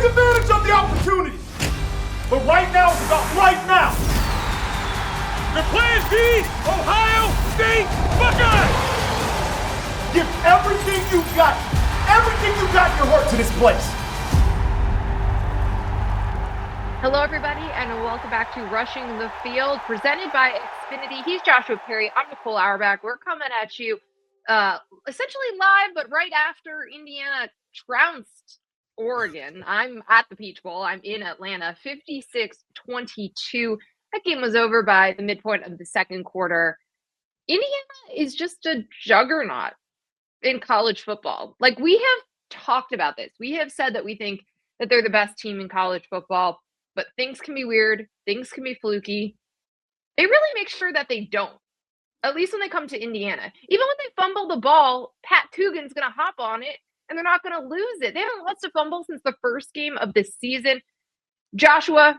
advantage of the opportunity. But right now is about right now. The Plan B, Ohio State Buckeyes! Give everything you got in your heart to this place. Hello, everybody, and welcome back to Rushing the Field, presented by Xfinity. He's Joshua Perry. I'm Nicole Auerbach. We're coming at you essentially live, but right after Indiana trounced Oregon. I'm at the Peach Bowl. I'm in Atlanta, 56-22. That game was over by the midpoint of the second quarter. Indiana is just a juggernaut in college football. Like, we have talked about this. We have said that we think that they're the best team in college football, but things can be weird. Things can be fluky. They really make sure that they don't, at least when they come to Indiana. Even when they fumble the ball, Pat Coogan's going to hop on it, and they're not going to lose it. They haven't lost a fumble since the first game of this season. Joshua,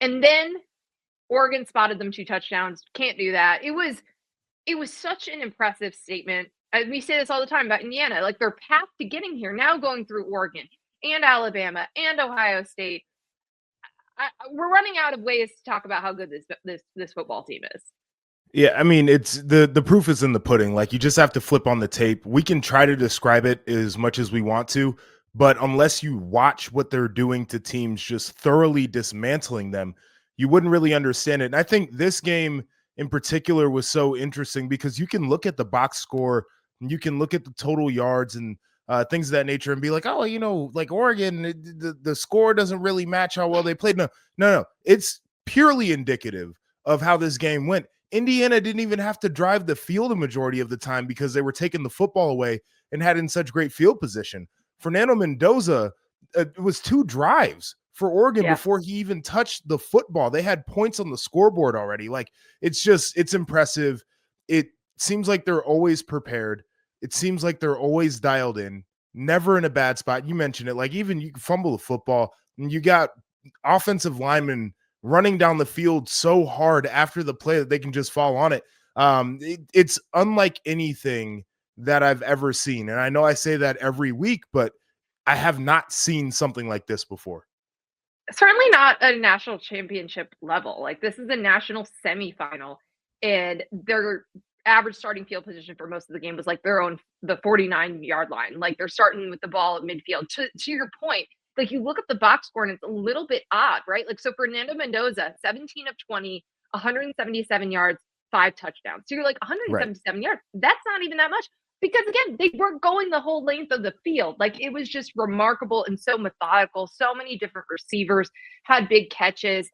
and then Oregon spotted them 2 touchdowns. Can't do that. It was such an impressive statement. We say this all the time about Indiana. Like, their path to getting here, now going through Oregon and Alabama and Ohio State. We're running out of ways to talk about how good this football team is. Yeah, I mean, it's the proof is in the pudding. Like, you just have to flip on the tape. We can try to describe it as much as we want to, but unless you watch what they're doing to teams, just thoroughly dismantling them, you wouldn't really understand it. And I think this game in particular was so interesting because you can look at the box score and you can look at the total yards and things of that nature and be like, oh, like Oregon, the score doesn't really match how well they played. No. It's purely indicative of how this game went. Indiana didn't even have to drive the field a majority of the time because they were taking the football away and had in such great field position. Fernando Mendoza, it was 2 drives for Oregon before he even touched the football. They had points on the scoreboard already. Like, it's impressive. It seems like they're always prepared. It seems like they're always dialed in, never in a bad spot. You mentioned it. Like, even you can fumble the football and you got offensive linemen running down the field so hard after the play that they can just fall on it. It's unlike anything that I've ever seen. And I know I say that every week, but I have not seen something like this before. Certainly not a national championship level. Like, this is a national semifinal, and their average starting field position for most of the game was like the 49-yard line. Like, they're starting with the ball at midfield. To your point, like, you look at the box score and it's a little bit odd, right? Like, so Fernando Mendoza, 17 of 20, 177 yards, 5 touchdowns. So you're like, 177 yards. That's not even that much. Because, again, they weren't going the whole length of the field. Like, it was just remarkable and so methodical. So many different receivers had big catches.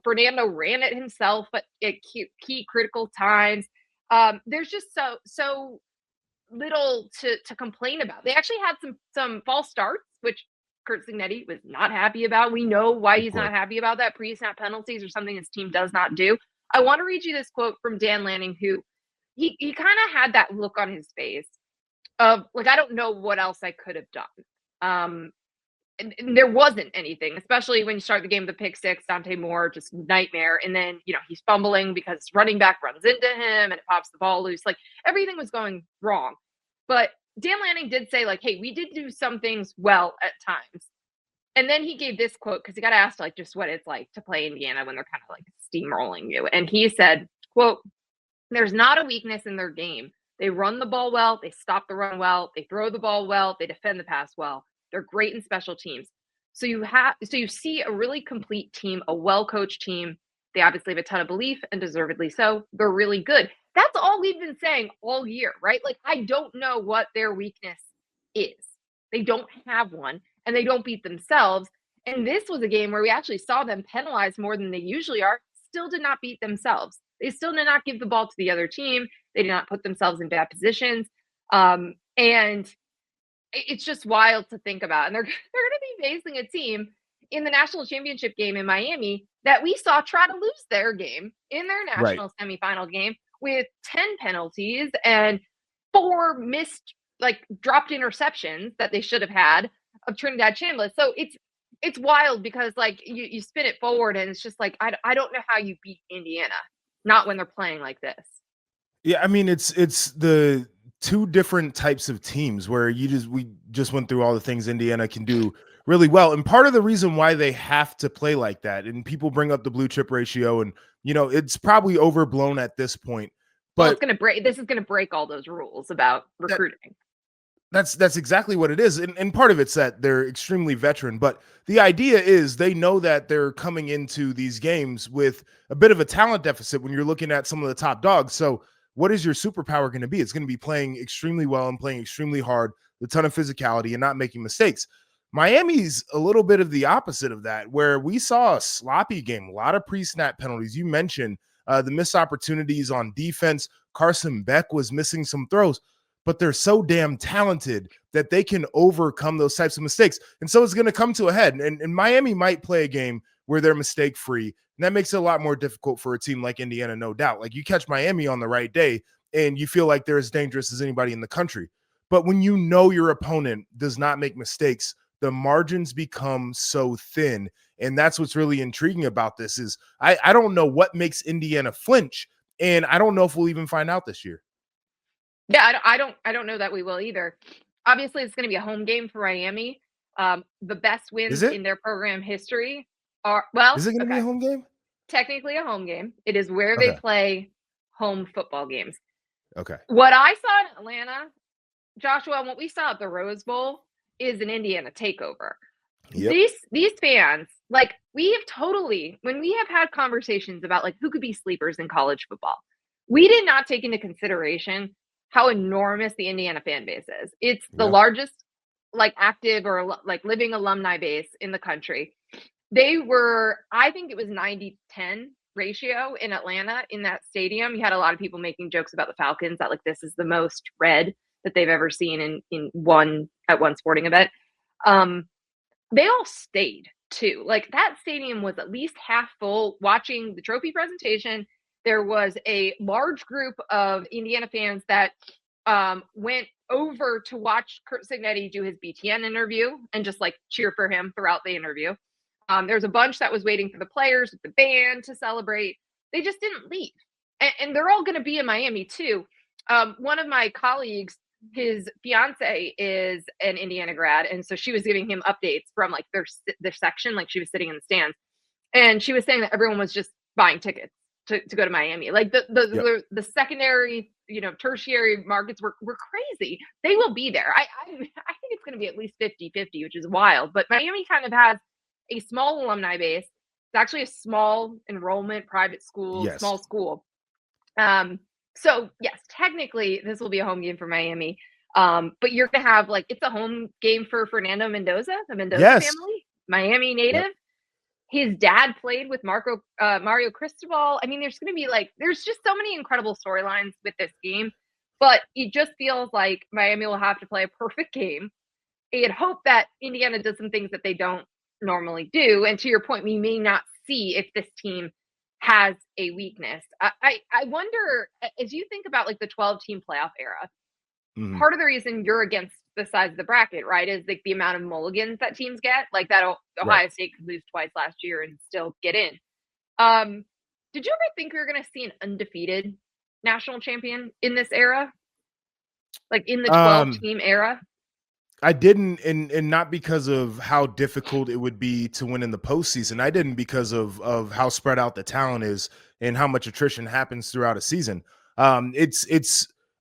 Fernando ran it himself at key critical times. There's just so little to complain about. They actually had some false starts, which Curt Signetti was not happy about. We know why he's not happy about that. Pre-snap penalties are something his team does not do. I want to read you this quote from Dan Lanning, who he kind of had that look on his face of, like, I don't know what else I could have done. And there wasn't anything, especially when you start the game with a pick six, Dante Moore, just nightmare. And then, he's fumbling because running back runs into him and it pops the ball loose. Like, everything was going wrong. But Dan Lanning did say, like, hey, we did do some things well at times. And then he gave this quote because he got asked, like, just what it's like to play Indiana when they're kind of like steamrolling you. And he said, quote, "There's not a weakness in their game. They run the ball well. They stop the run well. They throw the ball well. They defend the pass well. They're great in special teams. So you see a really complete team, a well-coached team. They obviously have a ton of belief, and deservedly so. They're really good." That's all we've been saying all year, right? Like, I don't know what their weakness is. They don't have one, and they don't beat themselves. And this was a game where we actually saw them penalized more than they usually are, still did not beat themselves. They still did not give the ball to the other team. They did not put themselves in bad positions. And it's just wild to think about. And they're going to be facing a team in the national championship game in Miami that we saw try to lose their game in their national semifinal game with 10 penalties and 4 missed, like, dropped interceptions that they should have had of Trinidad Chambliss. So it's wild because, like, you spin it forward and it's just like, I don't know how you beat Indiana, not when they're playing like this. Yeah, I mean, it's the 2 different types of teams where we just went through all the things Indiana can do really well. And part of the reason why they have to play like that, and people bring up the blue chip ratio, and it's probably overblown at this point. Well, But this is gonna break all those rules about recruiting. That's exactly what it is. And part of it's that they're extremely veteran, but the idea is they know that they're coming into these games with a bit of a talent deficit when you're looking at some of the top dogs. So what is your superpower going to be? It's going to be playing extremely well and playing extremely hard, a ton of physicality and not making mistakes. Miami's a little bit of the opposite of that, where we saw a sloppy game, a lot of pre-snap penalties. You mentioned the missed opportunities on defense. Carson Beck was missing some throws, but they're so damn talented that they can overcome those types of mistakes. And so it's going to come to a head. And Miami might play a game where they're mistake free. And that makes it a lot more difficult for a team like Indiana, no doubt. Like, you catch Miami on the right day and you feel like they're as dangerous as anybody in the country. But when you know your opponent does not make mistakes, the margins become so thin. And that's what's really intriguing about this is I don't know what makes Indiana flinch. And I don't know if we'll even find out this year. Yeah, I don't know that we will either. Obviously, it's going to be a home game for Miami. The best wins in their program history are Is it going to be a home game? Technically a home game. It is where Okay. they play home football games. Okay. What I saw in Atlanta, Joshua, and what we saw at the Rose Bowl is an Indiana takeover. Yep. These fans, like, we have totally, when we have had conversations about like who could be sleepers in college football, we did not take into consideration how enormous the Indiana fan base is. It's the largest like active or like living alumni base in the country. They were, I think it was 90-10 ratio in Atlanta in that stadium. You had a lot of people making jokes about the Falcons that like this is the most red that they've ever seen in one sporting event. They all stayed too. Like, that stadium was at least half full watching the trophy presentation. There was a large group of Indiana fans that went over to watch Curt Signetti do his BTN interview and just like cheer for him throughout the interview. There's a bunch that was waiting for the players with the band to celebrate. They just didn't leave. And they're all going to be in Miami too. One of my colleagues, his fiance is an Indiana grad. And so she was giving him updates from like their section. Like, she was sitting in the stands and she was saying that everyone was just buying tickets to go to Miami. Like the secondary, tertiary markets were crazy. They will be there. I think it's going to be at least 50-50, which is wild. But Miami kind of has a small alumni base. It's actually a small enrollment private school, small school. So yes, technically this will be a home game for Miami. But you're going to have like, it's a home game for Fernando Mendoza, the Mendoza family, Miami native. Yep. His dad played with Mario Cristobal. I mean, there's going to be like, there's just so many incredible storylines with this game, but it just feels like Miami will have to play a perfect game. I'd hope that Indiana does some things that they don't normally do. And to your point, we may not see if this team has a weakness. I wonder, as you think about like the 12-team playoff era, part of the reason you're against the size of the bracket, right, is like the amount of mulligans that teams get. Like that Ohio State could lose twice last year and still get in. Did you ever think we were going to see an undefeated national champion in this era? Like in the 12-team era? I didn't, and not because of how difficult it would be to win in the postseason. I didn't because of how spread out the talent is and how much attrition happens throughout a season.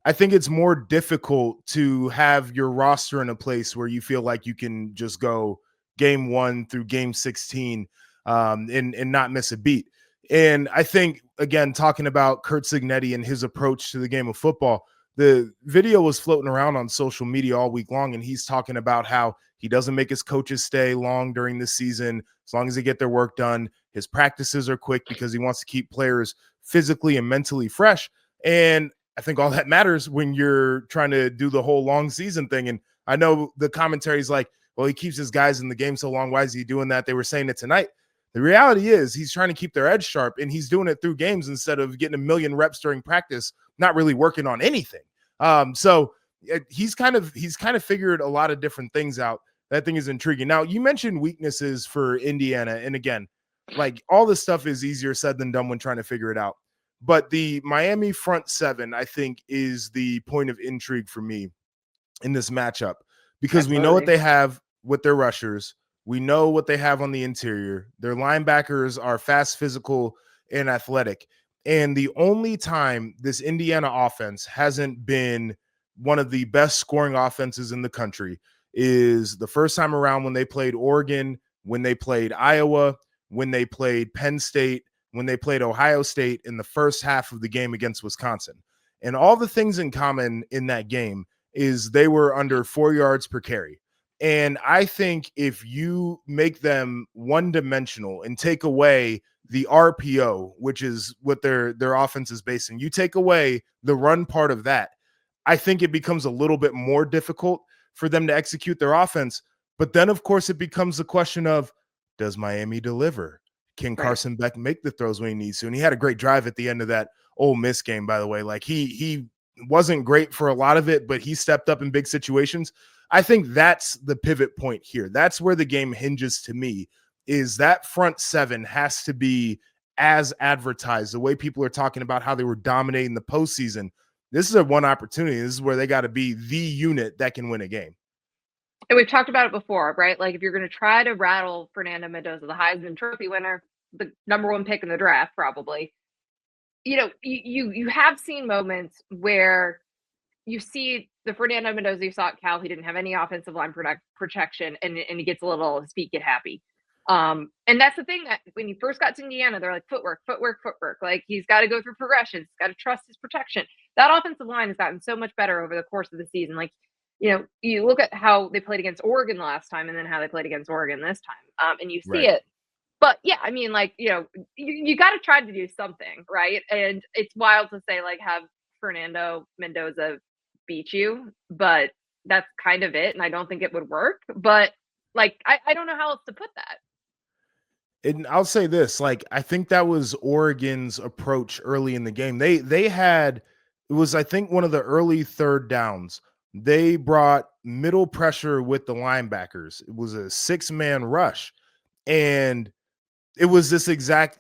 I think it's more difficult to have your roster in a place where you feel like you can just go game 1 through game 16 and not miss a beat. And I think, again, talking about Curt Signetti and his approach to the game of football, the video was floating around on social media all week long, and he's talking about how he doesn't make his coaches stay long during the season as long as they get their work done. His practices are quick because he wants to keep players physically and mentally fresh. And I think all that matters when you're trying to do the whole long season thing. And I know the commentary is like, well, he keeps his guys in the game so long. Why is he doing that? They were saying it tonight. The reality is he's trying to keep their edge sharp, and he's doing it through games instead of getting a million reps during practice, not really working on anything. So he's kind of figured a lot of different things out. That thing is intriguing. Now, you mentioned weaknesses for Indiana. And again, like, all this stuff is easier said than done when trying to figure it out. But the Miami front seven, I think, is the point of intrigue for me in this matchup, because we know what they have with their rushers. We know what they have on the interior. Their linebackers are fast, physical, and athletic. And the only time this Indiana offense hasn't been one of the best scoring offenses in the country is the first time around when they played Oregon, when they played Iowa, when they played Penn State, when they played Ohio State in the first half of the game against Wisconsin. And all the things in common in that game is they were under 4 yards per carry. And I think if you make them one-dimensional and take away the RPO, which is what their offense is based on, you take away the run part of that, I think it becomes a little bit more difficult for them to execute their offense. But then, of course, it becomes the question of, does Miami deliver? Can Carson Beck make the throws when he needs to? And he had a great drive at the end of that Ole Miss game, by the way. Like he wasn't great for a lot of it, but he stepped up in big situations. I think that's the pivot point here. That's where the game hinges to me, is that front seven has to be as advertised, the way people are talking about how they were dominating the postseason. This is a one opportunity. This is where they got to be the unit that can win a game. And we've talked about it before, right? Like if you're going to try to rattle Fernando Mendoza, the Heisman Trophy winner, the number one pick in the draft, probably, you have seen moments where you see the Fernando Mendoza you saw at Cal, he didn't have any offensive line protection, and he gets a little, his feet get happy. And that's the thing, that when he first got to Indiana, they're like, footwork. Like he's got to go through progressions, got to trust his protection. That offensive line has gotten so much better over the course of the season. Like, you look at how they played against Oregon last time and then how they played against Oregon this time, and you see it. But yeah, I mean, like, you got to try to do something, right? And it's wild to say, like, have Fernando Mendoza beat you, but that's kind of it. And I don't think it would work. But like, I don't know how else to put that. And I'll say this, like, I think that was Oregon's approach early in the game. They had, it was, I think, one of the early third downs. They brought middle pressure with the linebackers. It was a 6-man rush. And it was this exact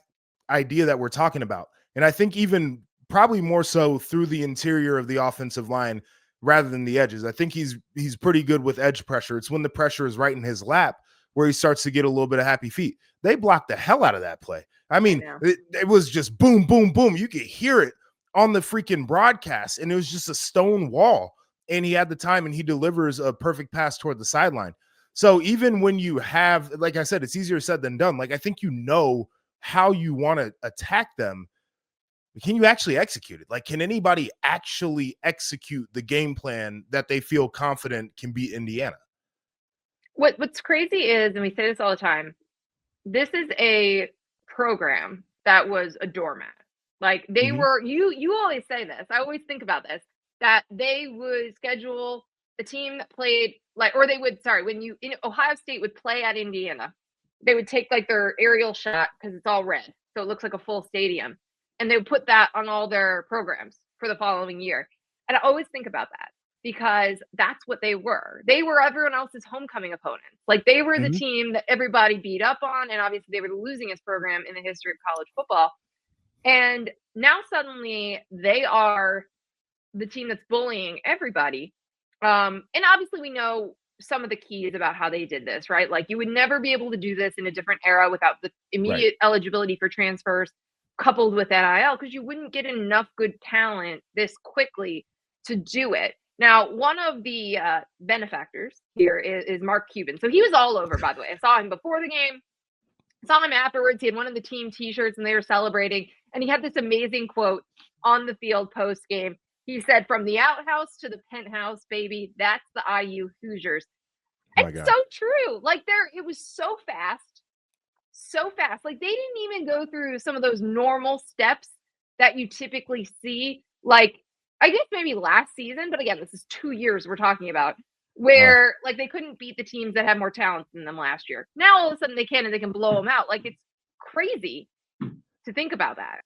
idea that we're talking about. And I think even probably more so through the interior of the offensive line rather than the edges. I think he's pretty good with edge pressure. It's when the pressure is right in his lap where he starts to get a little bit of happy feet. They blocked the hell out of that play. I mean, it was just boom, boom, boom. You could hear it on the freaking broadcast, and it was just a stone wall. And he had the time, and he delivers a perfect pass toward the sideline. So even when you have, like I said, it's easier said than done. Like, I think you know how you want to attack them. Can you actually execute it? Like, can anybody actually execute the game plan that they feel confident can beat Indiana? What's crazy is, and we say this all the time, this is a program that was a doormat. Like they were, you always say this. I always think about this, that they would schedule a team that played like, or they would, when Ohio State would play at Indiana, they would take like their aerial shot because it's all red. So it looks like a full stadium. And they would put that on all their programs for the following year. And I always think about that because that's what they were. They were everyone else's homecoming opponents. Like they were the team that everybody beat up on. And obviously they were the losingest program in the history of college football. And now suddenly they are the team that's bullying everybody. And obviously we know some of the keys about how they did this, right? Like you would never be able to do this in a different era without the immediate eligibility for transfers coupled with NIL, because you wouldn't get enough good talent this quickly to do it. Now, one of the benefactors here is Mark Cuban. So he was all over, by the way. I saw him before the game, saw him afterwards. He had one of the team t-shirts and they were celebrating. And he had this amazing quote on the field post-game. He said, "From the outhouse to the penthouse, baby, that's the IU Hoosiers." It's so true. Like it was so fast. Like they didn't even go through some of those normal steps that you typically see. Like I guess maybe last season, but again, this is 2 years we're talking about where like they couldn't beat the teams that had more talent than them last year. Now all of a sudden they can, and they can blow them out. Like it's crazy to think about that.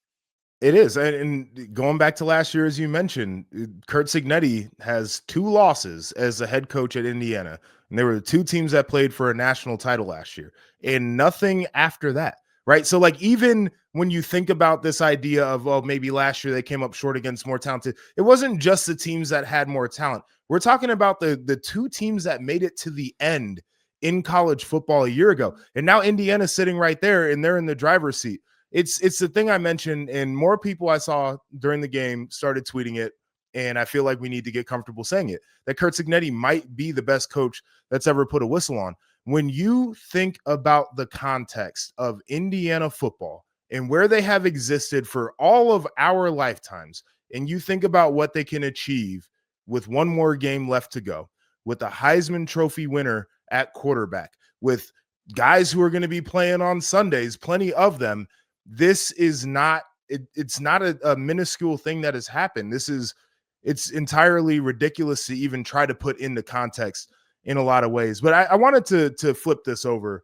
It is. And going back to last year, as you mentioned, Kurt Signetti has 2 losses as a head coach at Indiana. And there were the 2 teams that played for a national title last year and nothing after that. Right. So like, even when you think about this idea of, oh, maybe last year they came up short against more talented, it wasn't just the teams that had more talent. We're talking about the 2 teams that made it to the end in college football a year ago. And now Indiana's sitting right there and they're in the driver's seat. It's the thing I mentioned, and more people I saw during the game started tweeting it. And I feel like we need to get comfortable saying it, that Curt Signetti might be the best coach that's ever put a whistle on. When you think about the context of Indiana football and where they have existed for all of our lifetimes, and you think about what they can achieve with one more game left to go, with the Heisman Trophy winner at quarterback, with guys who are going to be playing on Sundays, plenty of them, this is not it's not a minuscule thing that has happened. It's entirely ridiculous to even try to put into context in a lot of ways. But I wanted to flip this over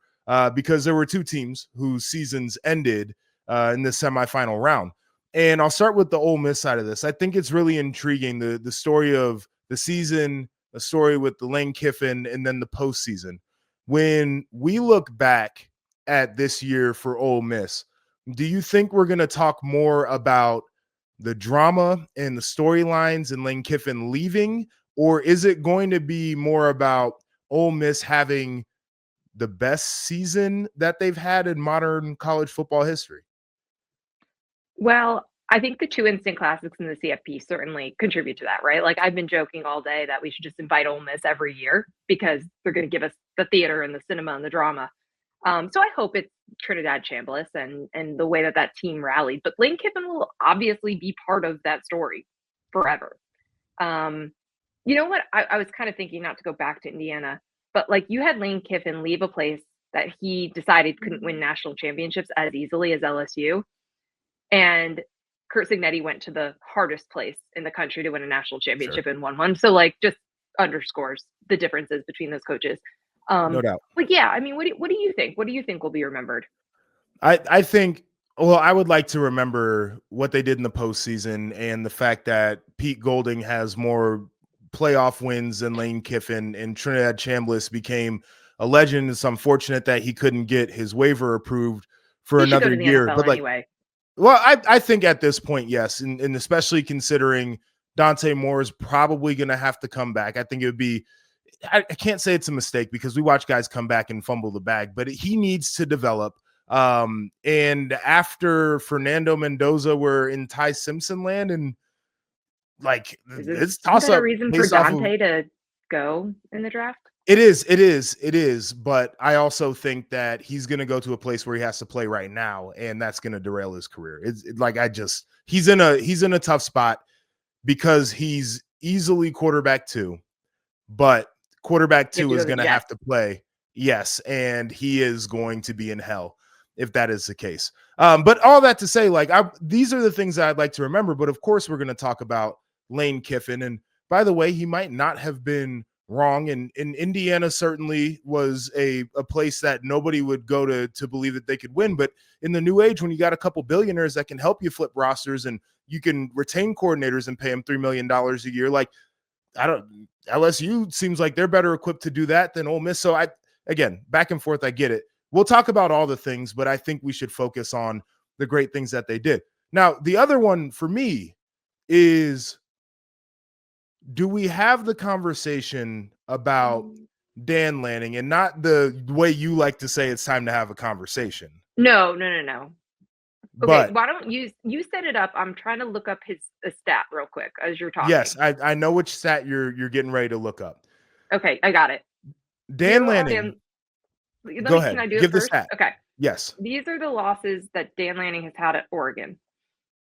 because there were two teams whose seasons ended in the semifinal round. And I'll start with the Ole Miss side of this. I think it's really intriguing, the story of the season, the story with the Lane Kiffin, and then the postseason. When we look back at this year for Ole Miss, do you think we're going to talk more about the drama and the storylines and Lane Kiffin leaving, or is it going to be more about Ole Miss having the best season that they've had in modern college football history? Well, I think the two instant classics in the CFP certainly contribute to that, right? Like I've been joking all day that we should just invite Ole Miss every year because they're going to give us the theater and the cinema and the drama. So I hope it's Trinidad Chambliss and the way that team rallied. But Lane Kiffin will obviously be part of that story forever. You know what? I was kind of thinking not to go back to Indiana, but like you had Lane Kiffin leave a place that he decided couldn't win national championships as easily as LSU. And Curt Signetti went to the hardest place in the country to win a national championship and won one. So like just underscores the differences between those coaches. No doubt. But yeah, I mean, what do you think? What do you think will be remembered? I think, well, I would like to remember what they did in the postseason and the fact that Pete Golding has more playoff wins than Lane Kiffin, and Trinidad Chambliss became a legend. It's unfortunate that he couldn't get his waiver approved for another year. NFL but like, anyway. Well, I think at this point, yes, and especially considering Dante Moore is probably going to have to come back. I think it would be, I can't say it's a mistake because we watch guys come back and fumble the bag, but he needs to develop. And after Fernando Mendoza, we're in Ty Simpson land, and like it's toss up. A reason for Dante to go in the draft? It is. But I also think that he's going to go to a place where he has to play right now, and that's going to derail his career. He's in a tough spot because he's easily quarterback 2, but quarterback 2 is going to have to play. Yes. And he is going to be in hell if that is the case. But all that to say, like, these are the things that I'd like to remember. But of course, we're going to talk about Lane Kiffin. And by the way, he might not have been wrong. And Indiana certainly was a place that nobody would go to believe that they could win. But in the new age, when you got a couple billionaires that can help you flip rosters and you can retain coordinators and pay them $3 million a year, like, LSU seems like they're better equipped to do that than Ole Miss. So again, back and forth, I get it. We'll talk about all the things, but I think we should focus on the great things that they did. Now, the other one for me is, do we have the conversation about Dan Lanning, and not the way you like to say it's time to have a conversation? No. Okay, But why don't you set it up? I'm trying to look up his stat real quick as you're talking. Yes, I know which stat you're getting ready to look up. Okay, I got it. Dan Lanning. Go ahead. Can I do Give it first? the stat. Okay. Yes. These are the losses that Dan Lanning has had at Oregon.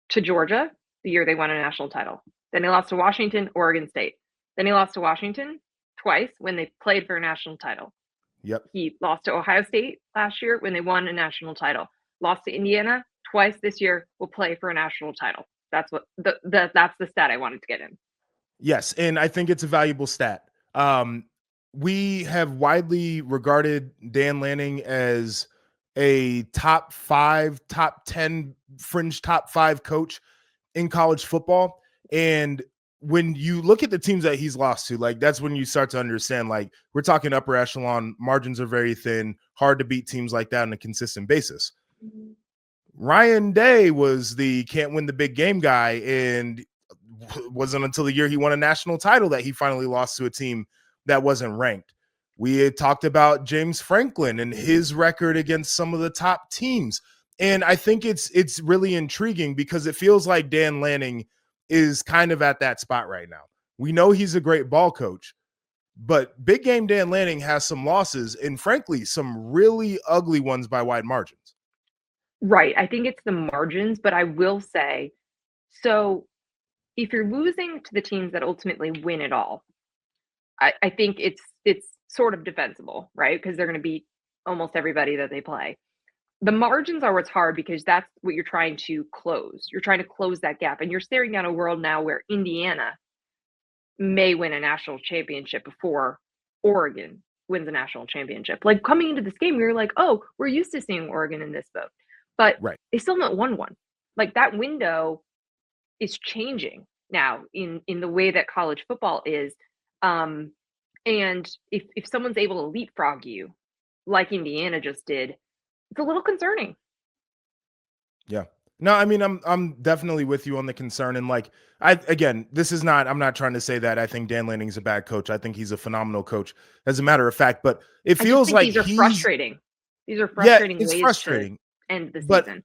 To Georgia, the year they won a national title. Then he lost to Washington, Oregon State. Then he lost to Washington twice when they played for a national title. Yep. He lost to Ohio State last year when they won a national title. Lost to Indiana twice this year, will play for a national title. That's what that's the stat I wanted to get in. Yes, and I think it's a valuable stat. We have widely regarded Dan Lanning as a top 5, top 10, fringe top 5 coach in college football. And when you look at the teams that he's lost to, like, that's when you start to understand, like, we're talking upper echelon, margins are very thin, hard to beat teams like that on a consistent basis. Mm-hmm. Ryan Day was the can't win the big game guy, and it wasn't until the year he won a national title that he finally lost to a team that wasn't ranked. We had talked about James Franklin and his record against some of the top teams. And I think it's really intriguing because it feels like Dan Lanning is kind of at that spot right now. We know he's a great ball coach, but big game Dan Lanning has some losses and frankly, some really ugly ones by wide margins. Right. I think it's the margins, but I will say, so if you're losing to the teams that ultimately win it all, I think it's sort of defensible, right? Because they're going to beat almost everybody that they play. The margins are what's hard because that's what you're trying to close. You're trying to close that gap. And you're staring down a world now where Indiana may win a national championship before Oregon wins a national championship. Like coming into this game, you're like, oh, we're used to seeing Oregon in this boat. But Right. they still not won one. Like that window is changing now in the way that college football is. And if someone's able to leapfrog you, like Indiana just did, it's a little concerning. Yeah. No, I mean, I'm definitely with you on the concern. And like, I'm not trying to say that I think Dan Lanning's a bad coach. I think he's a phenomenal coach, as a matter of fact. But it feels like these are frustrating. These are frustrating it's ways frustrating. to end the But season.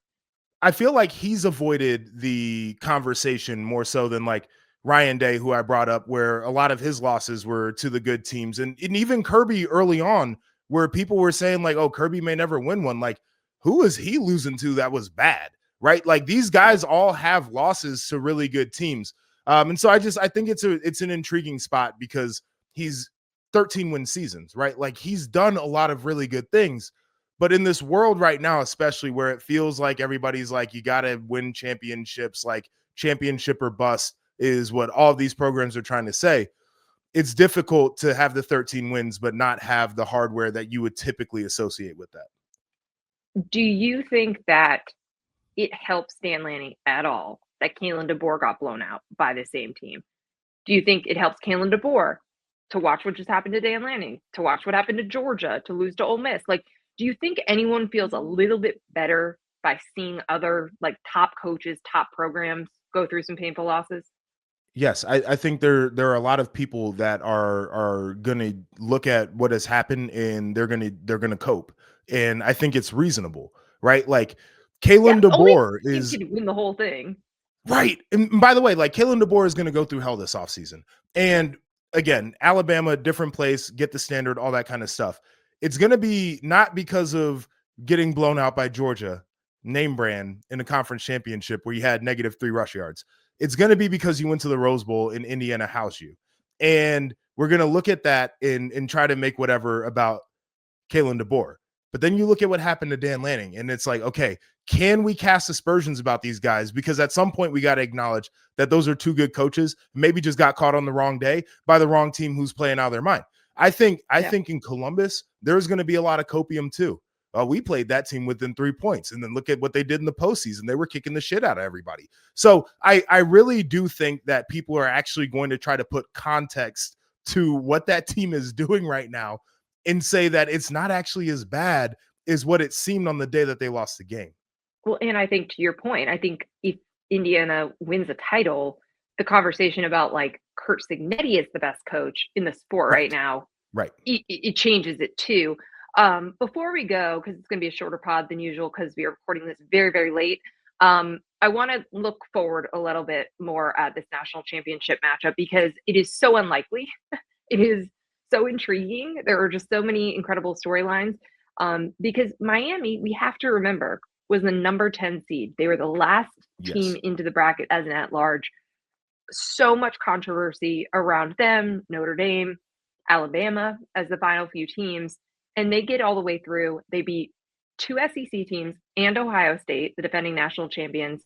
I feel like he's avoided the conversation more so than like Ryan Day, who I brought up, where a lot of his losses were to the good teams. And even Kirby early on, where people were saying like, oh, Kirby may never win one. Like, who is he losing to that was bad? Right? Like these guys all have losses to really good teams. And so I think it's an intriguing spot because he's 13-win seasons, right? Like he's done a lot of really good things. But in this world right now, especially where it feels like everybody's like, you got to win championships, like championship or bust is what all of these programs are trying to say. It's difficult to have the 13 wins, but not have the hardware that you would typically associate with that. Do you think that it helps Dan Lanning at all that Kalen DeBoer got blown out by the same team? Do you think it helps Kalen DeBoer to watch what just happened to Dan Lanning, to watch what happened to Georgia, to lose to Ole Miss? Like, do you think anyone feels a little bit better by seeing other like top coaches, top programs go through some painful losses? Yes, I think there are a lot of people that are gonna look at what has happened and they're gonna cope. And I think it's reasonable, right? Like Kalen Only DeBoer team is can win the whole thing. right. And by the way, like Kalen DeBoer is gonna go through hell this offseason. And again, Alabama, different place, get the standard, all that kind of stuff. It's gonna be not because of getting blown out by Georgia, name brand in the conference championship where you had -3 rush yards. It's going to be because you went to the Rose Bowl and Indiana housed you. And we're going to look at that and try to make whatever about Kalen DeBoer. But then you look at what happened to Dan Lanning, and it's like, okay, can we cast aspersions about these guys? Because at some point we got to acknowledge that those are two good coaches, maybe just got caught on the wrong day by the wrong team who's playing out of their mind. I think in Columbus, there's going to be a lot of copium too. We played that team within 3 points, and then look at what they did in the postseason. They were kicking the shit out of everybody. So I really do think that people are actually going to try to put context to what that team is doing right now and say that it's not actually as bad as what it seemed on the day that they lost the game. Well, and I think to your point, I think if Indiana wins a title, the conversation about like Kurt Signetti is the best coach in the sport right now, Right. It changes it too. Before we go, because it's going to be a shorter pod than usual because we are recording this very, very late, I want to look forward a little bit more at this national championship matchup because it is so unlikely. It is so intriguing. There are just so many incredible storylines because Miami, we have to remember, was the number 10 seed. They were the last team into the bracket as an at-large. So much controversy around them, Notre Dame, Alabama as the final few teams. And they get all the way through. They beat 2 SEC teams and Ohio State, the defending national champions,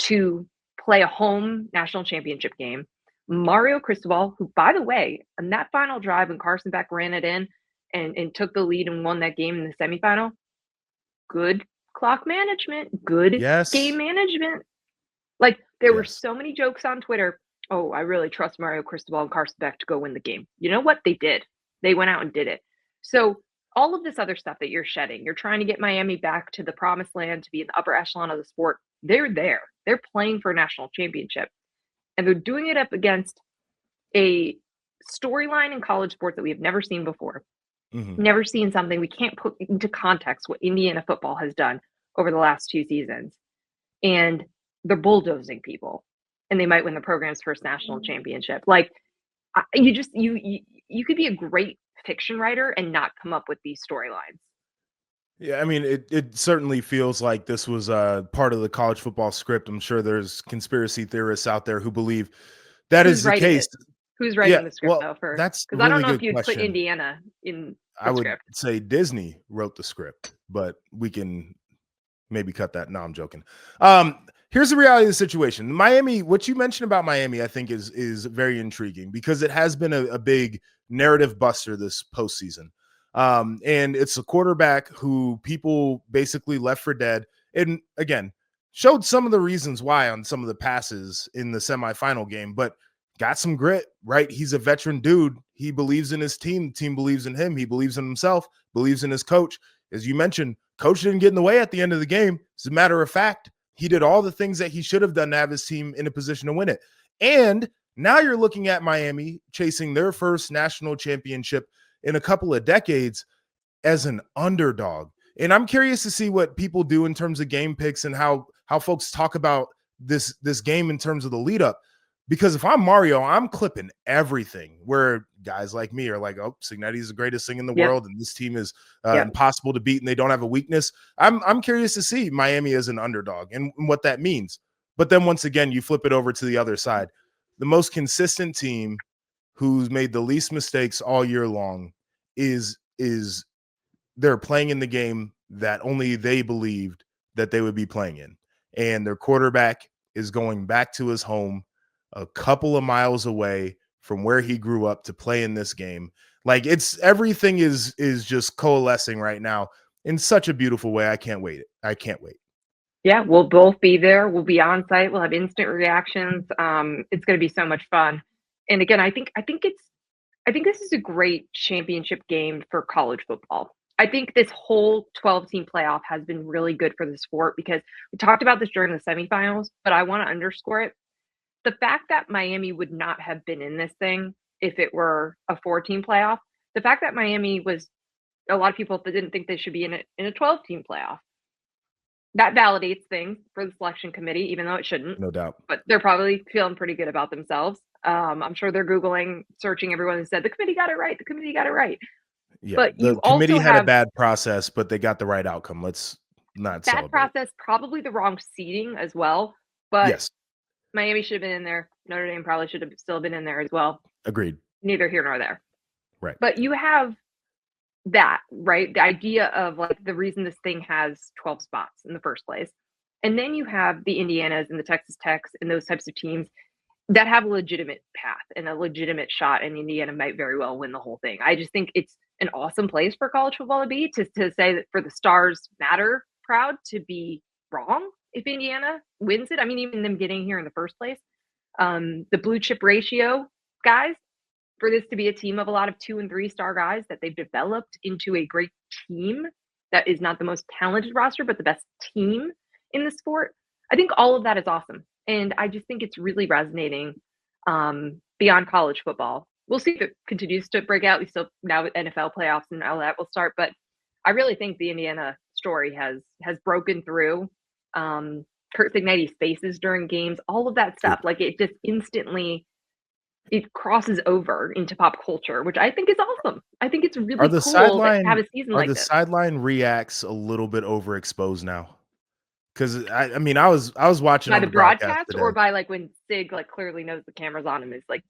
to play a home national championship game. Mario Cristobal, who, by the way, on that final drive when Carson Beck ran it in and took the lead and won that game in the semifinal, good clock management, good game management. Like, there were so many jokes on Twitter. Oh, I really trust Mario Cristobal and Carson Beck to go win the game. You know what? They did. They went out and did it. So all of this other stuff that you're shedding, you're trying to get Miami back to the promised land, to be in the upper echelon of the sport. They're there. They're playing for a national championship. And they're doing it up against a storyline in college sports that we have never seen before. Never seen something. We can't put into context what Indiana football has done over the last 2 seasons. And they're bulldozing people, and they might win the program's first national championship. Like, you could be a great fiction writer and not come up with these storylines. Yeah, I mean, it certainly feels like this was part of the college football script. I'm sure there's conspiracy theorists out there who believe that Who's is the writing case. it? Who's writing Yeah, the script, well, though? that's a Because I don't really know if good you'd put question. Indiana in I the would script. say Disney wrote the script, but we can maybe cut that. No, I'm joking. Here's the reality of the situation. Miami, what you mentioned about Miami, I think is very intriguing because it has been a big narrative buster this postseason. And it's a quarterback who people basically left for dead. And again, showed some of the reasons why on some of the passes in the semifinal game, but got some grit, right? He's a veteran dude. He believes in his team. The team believes in him. He believes in himself, believes in his coach. As you mentioned, coach didn't get in the way at the end of the game. As a matter of fact, he did all the things that he should have done to have his team in a position to win it. And now you're looking at Miami chasing their first national championship in a couple of decades as an underdog. And I'm curious to see what people do in terms of game picks and how folks talk about this game in terms of the lead up. Because if I'm Mario, I'm clipping everything where guys like me are like, oh, Signetti is the greatest thing in the world, and this team is impossible to beat, and they don't have a weakness. I'm curious to see Miami as an underdog and what that means. But then once again, you flip it over to the other side. The most consistent team who's made the least mistakes all year long is they're playing in the game that only they believed that they would be playing in. And their quarterback is going back to his home a couple of miles away from where he grew up to play in this game. Like, it's everything is just coalescing right now in such a beautiful way. I can't wait. Yeah, we'll both be there. We'll be on site. We'll have instant reactions. It's going to be so much fun. And again, I think this is a great championship game for college football. I think this whole 12-team playoff has been really good for the sport because we talked about this during the semifinals, but I want to underscore it. The fact that Miami would not have been in this thing if it were a 4-team playoff, the fact that Miami was, a lot of people didn't think they should be in a 12-team playoff. That validates things for the selection committee, even though it shouldn't. No doubt. But they're probably feeling pretty good about themselves. I'm sure they're Googling, searching everyone who said, the committee got it right. The committee got it right. Yeah, but the committee had a bad process, but they got the right outcome. Let's not celebrate. Bad process, probably the wrong seeding as well. But yes, Miami should have been in there. Notre Dame probably should have still been in there as well. Agreed. Neither here nor there. Right. But you have that, right? The idea of like the reason this thing has 12 spots in the first place. And then you have the Indianas and the Texas Techs and those types of teams that have a legitimate path and a legitimate shot, and Indiana might very well win the whole thing. I just think it's an awesome place for college football to be, to say that for the Stars Matter crowd to be wrong if Indiana wins it. I mean, even them getting here in the first place. The blue chip ratio, guys, for this to be a team of a lot of 2- and 3-star guys that they've developed into a great team that is not the most talented roster, but the best team in the sport. I think all of that is awesome. And I just think it's really resonating beyond college football. We'll see if it continues to break out. We still, now with NFL playoffs and all that will start, but I really think the Indiana story has broken through. Kurt Signetti's faces during games, all of that stuff, like it just instantly, it crosses over into pop culture, which I think is awesome. I think it's really cool to have a season like this. Are the sideline reacts a little bit overexposed now? Because I mean, I was watching by on the broadcast today. or by like when Sig like clearly knows the camera's on him, is like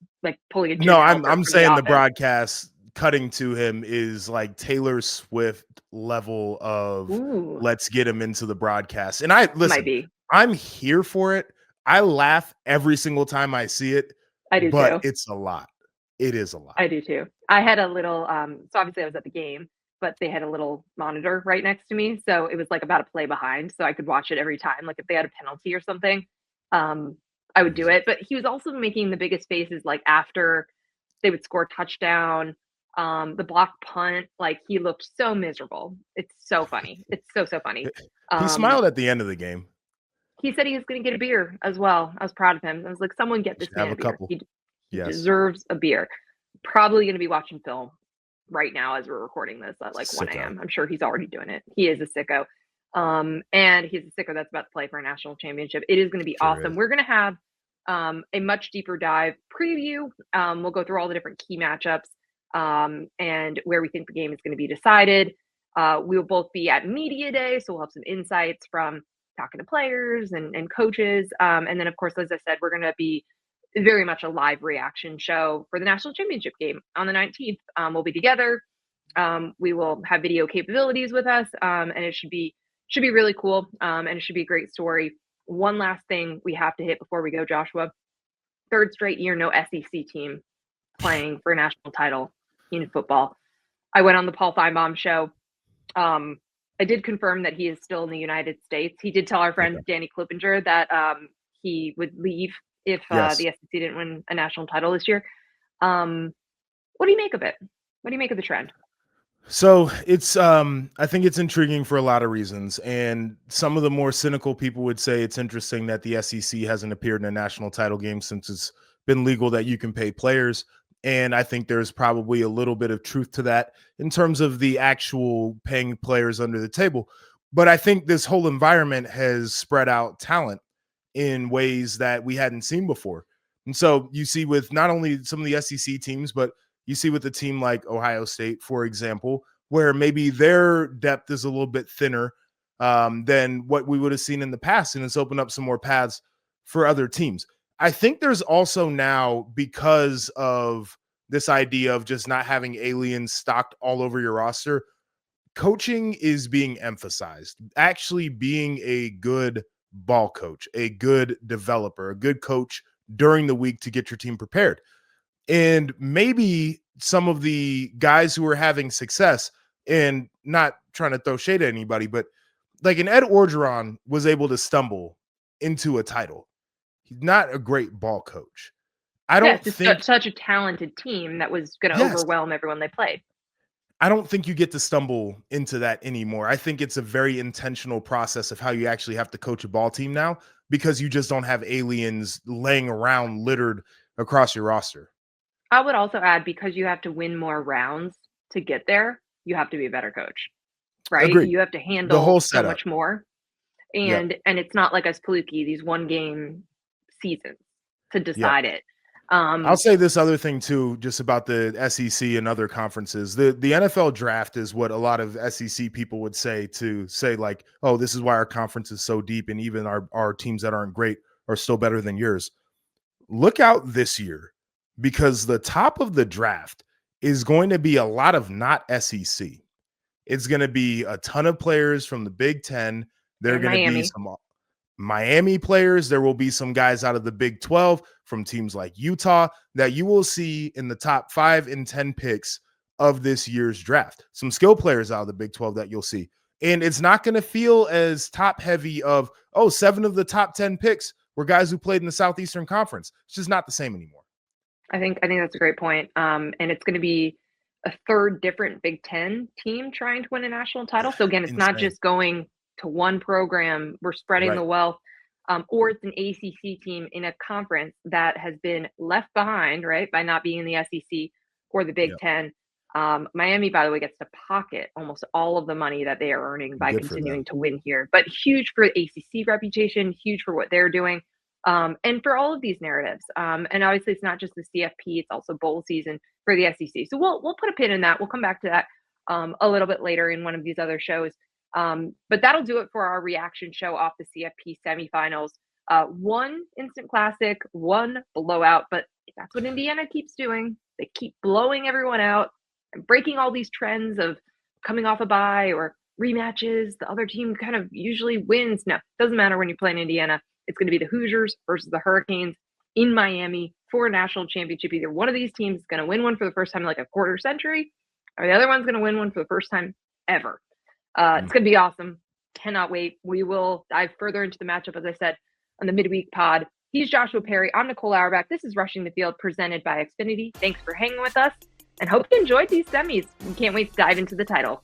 pulling a no. I'm saying the broadcast cutting to him is like Taylor Swift level of let's get him into the broadcast. And I listen, I'm here for it. I laugh every single time I see it. I do but too. It's a lot. It is a lot. I do too. I had a little so obviously I was at the game, but they had a little monitor right next to me. So it was like about a play behind. So I could watch it every time. Like if they had a penalty or something, I would do it. But he was also making the biggest faces like after they would score a touchdown, the block punt, like he looked so miserable. It's so funny. It's so funny. He smiled at the end of the game. He said he was going to get a beer as well. I was proud of him. I was like, someone get this man a beer. He deserves a beer. Probably going to be watching film right now as we're recording this at like 1 Sicko. a.m. I'm sure he's already doing it. He is a sicko. And he's a sicko that's about to play for a national championship. It is going to be Sure awesome. is. We're going to have a much deeper dive preview. We'll go through all the different key matchups and where we think the game is going to be decided. We'll both be at media day, so we'll have some insights from talking to players and coaches. And then, of course, as I said, we're going to be very much a live reaction show for the national championship game on the 19th. We'll be together. We will have video capabilities with us, and it should be really cool, and it should be a great story. One last thing we have to hit before we go, Joshua. Third straight year, no SEC team playing for a national title in football. I went on the Paul Feinbaum show. I did confirm that he is still in the United States. He did tell our friend Danny Klippinger that he would leave if the SEC didn't win a national title this year. What do you make of it? What do you make of the trend? So it's I think it's intriguing for a lot of reasons, and some of the more cynical people would say it's interesting that the SEC hasn't appeared in a national title game since it's been legal that you can pay players. And I think there's probably a little bit of truth to that in terms of the actual paying players under the table. But I think this whole environment has spread out talent in ways that we hadn't seen before. And so you see with not only some of the SEC teams, but you see with a team like Ohio State, for example, where maybe their depth is a little bit thinner than what we would have seen in the past. And it's opened up some more paths for other teams. I think there's also now, because of this idea of just not having aliens stocked all over your roster, coaching is being emphasized. Actually being a good ball coach, a good developer, a good coach during the week to get your team prepared. And maybe some of the guys who are having success, and not trying to throw shade at anybody, but like an Ed Orgeron was able to stumble into a title. He's not a great ball coach. I don't think such a talented team that was going to overwhelm everyone they played. I don't think you get to stumble into that anymore. I think it's a very intentional process of how you actually have to coach a ball team now, because you just don't have aliens laying around littered across your roster. I would also add, because you have to win more rounds to get there, you have to be a better coach, right? Agreed. You have to handle the whole so setup. much more. And it's not like us Paluki, these one game seasons to decide it. I'll say this other thing too, just about the SEC and other conferences. The NFL draft is what a lot of SEC people would say like, oh, this is why our conference is so deep, and even our teams that aren't great are still better than yours. Look out this year, because the top of the draft is going to be a lot of not SEC. It's going to be a ton of players from the Big Ten. There are going to be some Miami players. There will be some guys out of the Big 12 from teams like Utah that you will see in the top 5 and 10 picks of this year's draft. Some skill players out of the Big 12 that you'll see. And it's not going to feel as top heavy of, 7 of the top 10 picks were guys who played in the Southeastern Conference. It's just not the same anymore. I think that's a great point. And it's going to be a third different Big Ten team trying to win a national title. So again, it's not just going to one program. We're spreading the wealth, or it's an ACC team in a conference that has been left behind, right, by not being in the SEC or the Big Ten. Miami, by the way, gets to pocket almost all of the money that they are earning by continuing to win here. But huge for ACC reputation, huge for what they're doing, and for all of these narratives. And obviously, it's not just the CFP; it's also bowl season for the SEC. So we'll put a pin in that. We'll come back to that a little bit later in one of these other shows. But that'll do it for our reaction show off the CFP semifinals. One instant classic, one blowout, but that's what Indiana keeps doing. They keep blowing everyone out and breaking all these trends of coming off a bye or rematches. The other team kind of usually wins. No, it doesn't matter when you play in Indiana. It's going to be the Hoosiers versus the Hurricanes in Miami for a national championship. Either one of these teams is going to win one for the first time in like a quarter century, or the other one's going to win one for the first time ever. It's going to be awesome. Cannot wait. We will dive further into the matchup, as I said, on the midweek pod. He's Joshua Perry. I'm Nicole Auerbach. This is Rushing the Field, presented by Xfinity. Thanks for hanging with us, and hope you enjoyed these semis. We can't wait to dive into the title.